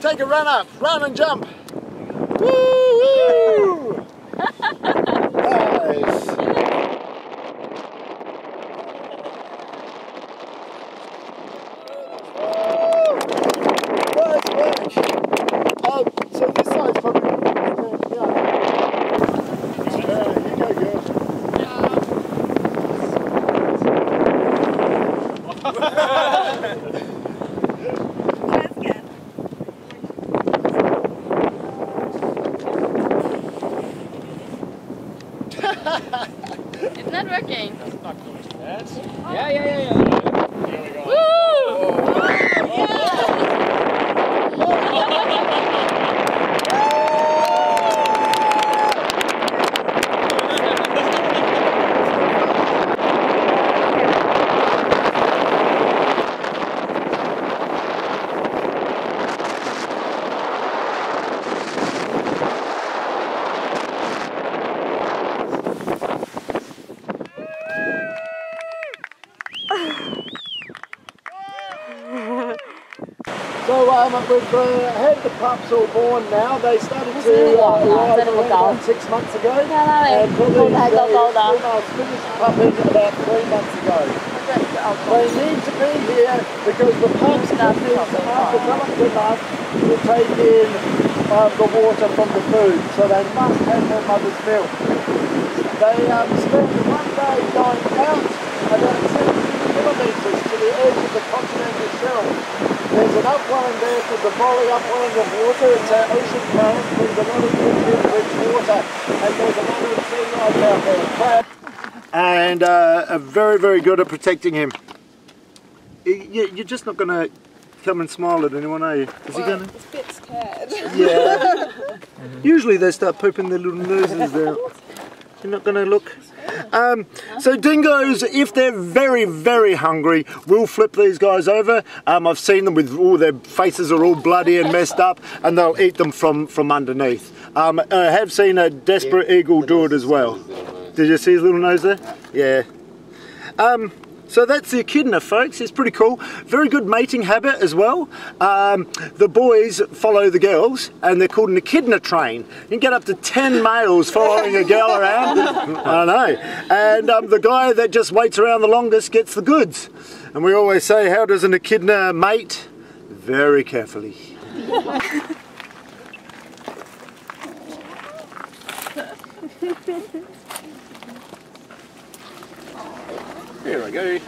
take a run up. Run and jump. Woo! Nice. Nice work. So this side's probably... you go, girl. It's not working. That's not going too bad. Yeah. Here we go. Woo! So we've had the pups all born now. They started to arrive about 6 months ago, and probably the females finished pupping about 3 months ago. They need to be here because the pups aren't developed enough to take in the water from the food, so they must have their mother's milk. They spend one day going out about 70 kilometres to the edge of the continental shelf. There's an upwelling there called the volley upwelling of water. It's an ocean current, brings a lot of nutrient-rich water, and there's another sea life out there, crab. And very, very good at protecting him. You're just not going to come and smile at anyone, are you? Is he going to? He's a bit scared. Yeah. Usually they start pooping their little noses out. You're not going to look? So dingoes, if they're very, very hungry, will flip these guys over. I've seen them with all their faces are all bloody and messed up, and they'll eat them from underneath. I have seen a desperate eagle do it as well. Did you see his little nose there? Yeah. So that's the echidna, folks. It's pretty cool. Very good mating habit as well. The boys follow the girls, and they're called an echidna train. You can get up to 10 males following a girl around. I know. And the guy that just waits around the longest gets the goods. And we always say, how does an echidna mate? Very carefully. Here I go.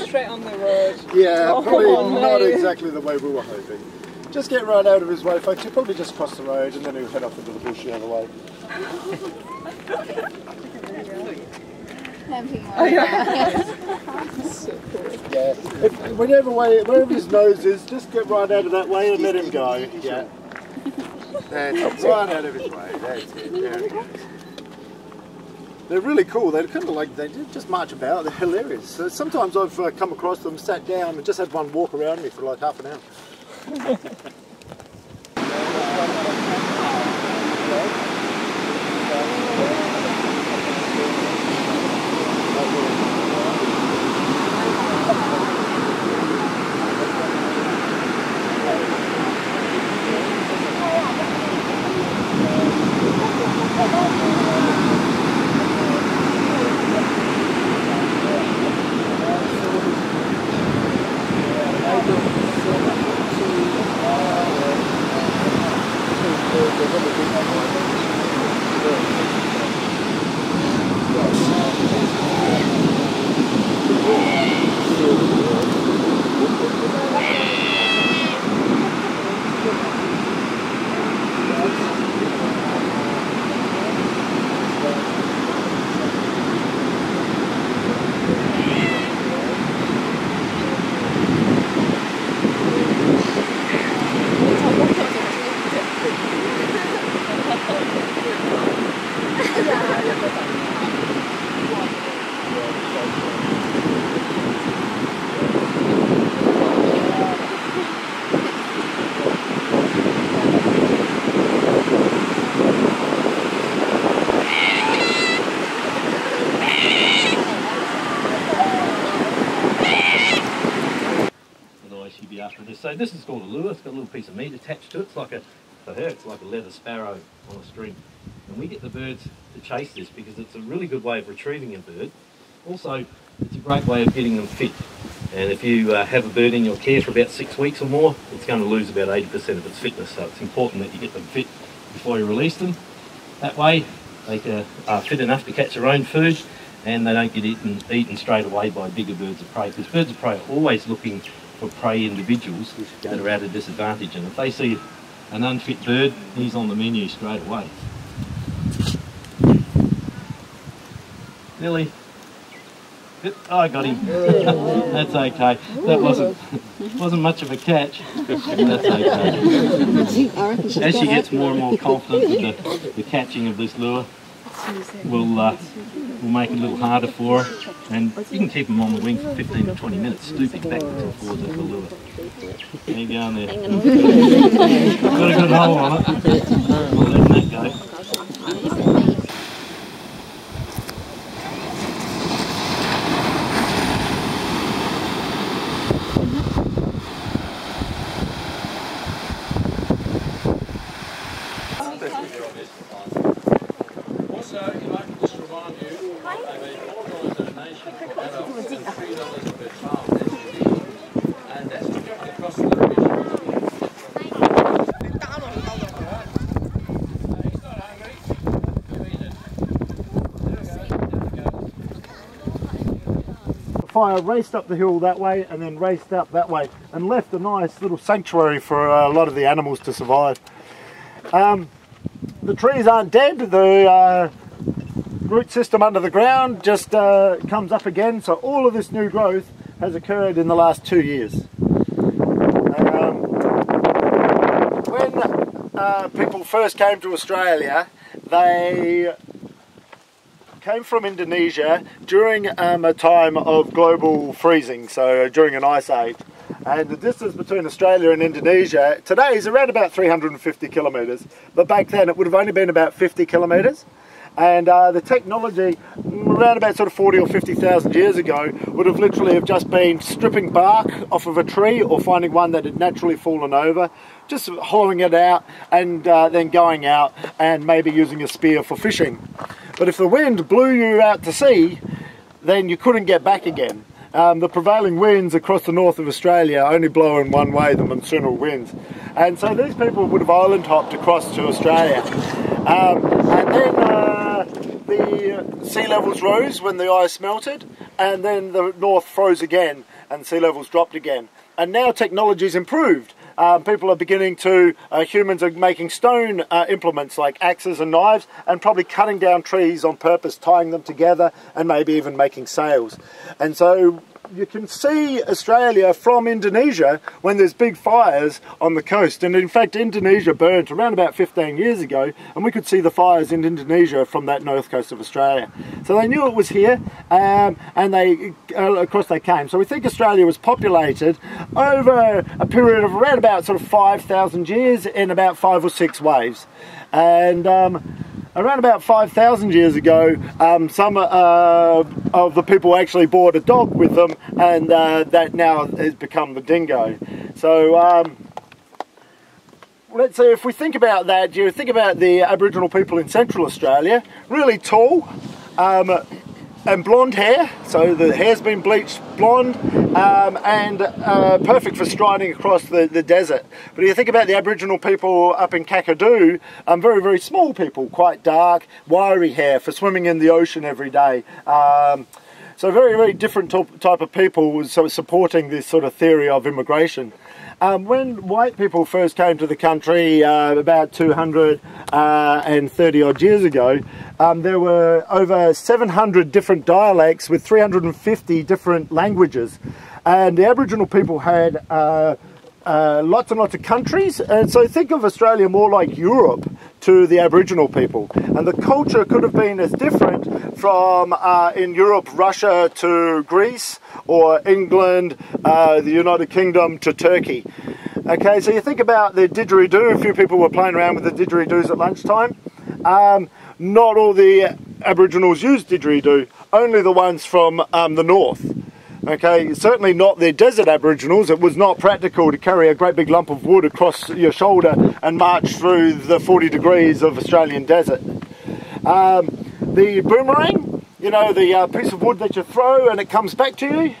Straight on the road. Yeah, probably not exactly the way we were hoping. Just get right out of his way, folks. He'll probably just cross the road and then he'll head off into the bush the other way. Yeah. Wherever his nose is, just get right out of that way and let him go. Yeah. That's right out of his way. That's it. There it goes. They're really cool. They're kind of like, they just march about. They're hilarious. So sometimes I've come across them, sat down and just had one walk around me for like half an hour. changes. So this is called a lure. It's got a little piece of meat attached to it. It's like for her, it's like a leather sparrow on a string. And we get the birds to chase this because it's a really good way of retrieving a bird. Also, it's a great way of getting them fit. And if you have a bird in your care for about 6 weeks or more, it's going to lose about 80% of its fitness. So it's important that you get them fit before you release them. That way, they are fit enough to catch their own food, and they don't get eaten straight away by bigger birds of prey. Because birds of prey are always looking for prey individuals that are at a disadvantage. And if they see an unfit bird, he's on the menu straight away. Billy. Oh, I got him. That's okay. That wasn't much of a catch. That's okay. As she gets more and more confident with the catching of this lure, we'll make it a little harder for her, and you can keep them on the wing for 15 to 20 minutes, stooping backwards and forwards of the lure. There you go on there. Got a good hole on it. We'll let that go. Also, if I can just remind you, they've organised a donation for adults at $3 per child, and that's to cover the cost of the fish. He's not hungry. You eat it. There we go. The fire raced up the hill that way and then raced up that way and left a nice little sanctuary for a lot of the animals to survive. The trees aren't dead, the root system under the ground just comes up again, so all of this new growth has occurred in the last 2 years. When people first came to Australia, they came from Indonesia during a time of global freezing, so during an ice age. And the distance between Australia and Indonesia today is around about 350 kilometres, but back then it would have only been about 50 kilometres. And the technology around about sort of 40 or 50,000 years ago would have literally have just been stripping bark off of a tree or finding one that had naturally fallen over, just hollowing it out and then going out and maybe using a spear for fishing. But if the wind blew you out to sea, then you couldn't get back again. The prevailing winds across the north of Australia only blow in one way, the monsoonal winds. And so these people would have island hopped across to Australia. And then the sea levels rose when the ice melted, and then the north froze again and sea levels dropped again. And now technology's improved. People are beginning to, humans are making stone implements like axes and knives, and probably cutting down trees on purpose, tying them together, and maybe even making sails. And so you can see Australia from Indonesia when there's big fires on the coast. And in fact, Indonesia burnt around about 15 years ago, and we could see the fires in Indonesia from that north coast of Australia. So they knew it was here, and they, of course they came. So we think Australia was populated over a period of around about sort of 5,000 years in about 5 or 6 waves. And around about 5,000 years ago, some of the people actually brought a dog with them, and that now has become the dingo. So let's say if we think about that, you think about the Aboriginal people in Central Australia, really tall and blonde hair, so the hair's been bleached blonde, and perfect for striding across the desert. But if you think about the Aboriginal people up in Kangaroo, very, very small people, quite dark, wiry hair for swimming in the ocean every day. So very, very different type of people so supporting this sort of theory of immigration. When white people first came to the country about 230 odd years ago, there were over 700 different dialects with 350 different languages. And the Aboriginal people had lots and lots of countries, and so think of Australia more like Europe to the Aboriginal people. And the culture could have been as different from in Europe, Russia to Greece, or England, the United Kingdom to Turkey. Okay, so you think about the didgeridoo. A few people were playing around with the didgeridoos at lunchtime. Not all the Aboriginals use didgeridoo, only the ones from the north. Okay, certainly not the desert Aboriginals. It was not practical to carry a great big lump of wood across your shoulder and march through the 40 degrees of Australian desert. The boomerang, you know, the piece of wood that you throw and it comes back to you,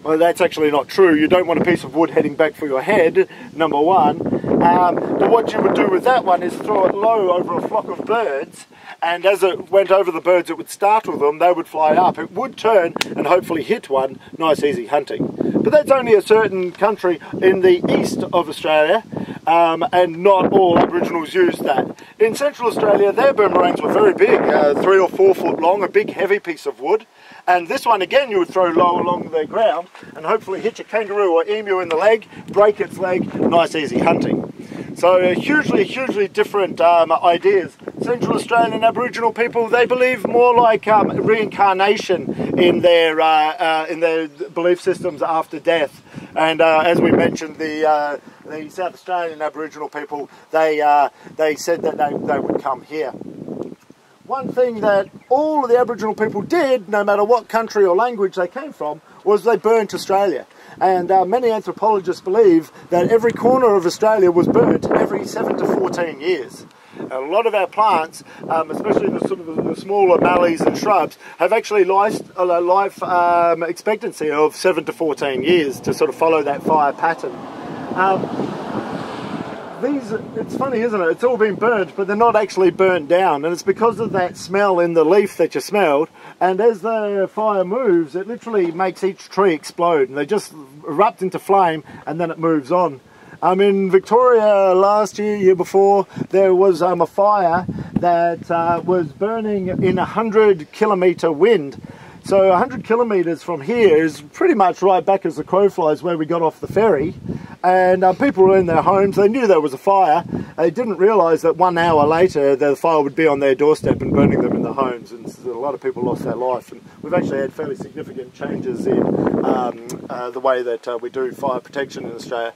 well, that's actually not true. You don't want a piece of wood heading back for your head, number one. But what you would do with that one is throw it low over a flock of birds, and as it went over the birds it would startle them, they would fly up, it would turn and hopefully hit one. Nice easy hunting. But that's only a certain country in the east of Australia, and not all Aboriginals used that. In Central Australia their boomerangs were very big, 3 or 4 foot long, a big heavy piece of wood. And this one again you would throw low along the ground and hopefully hit your kangaroo or emu in the leg, break its leg, nice easy hunting. So hugely different ideas. Central Australian Aboriginal people, they believe more like reincarnation in their belief systems after death. And as we mentioned, the South Australian Aboriginal people, they said that they would come here. One thing that all of the Aboriginal people did, no matter what country or language they came from, was they burnt Australia. And many anthropologists believe that every corner of Australia was burnt every 7 to 14 years. A lot of our plants, especially the sort of the smaller mallees and shrubs, have actually life expectancy of 7 to 14 years to sort of follow that fire pattern. It's funny, isn't it? It's all been burnt, but they're not actually burnt down, and it's because of that smell in the leaf that you smelled. And as the fire moves, it literally makes each tree explode, and they just erupt into flame, and then it moves on. In Victoria last year before, there was a fire that was burning in 100-kilometre wind. So 100 kilometres from here is pretty much right back as the crow flies where we got off the ferry. And people were in their homes, they knew there was a fire. They didn't realise that 1 hour later the fire would be on their doorstep and burning them in the homes. And a lot of people lost their life. And we've actually had fairly significant changes in the way that we do fire protection in Australia.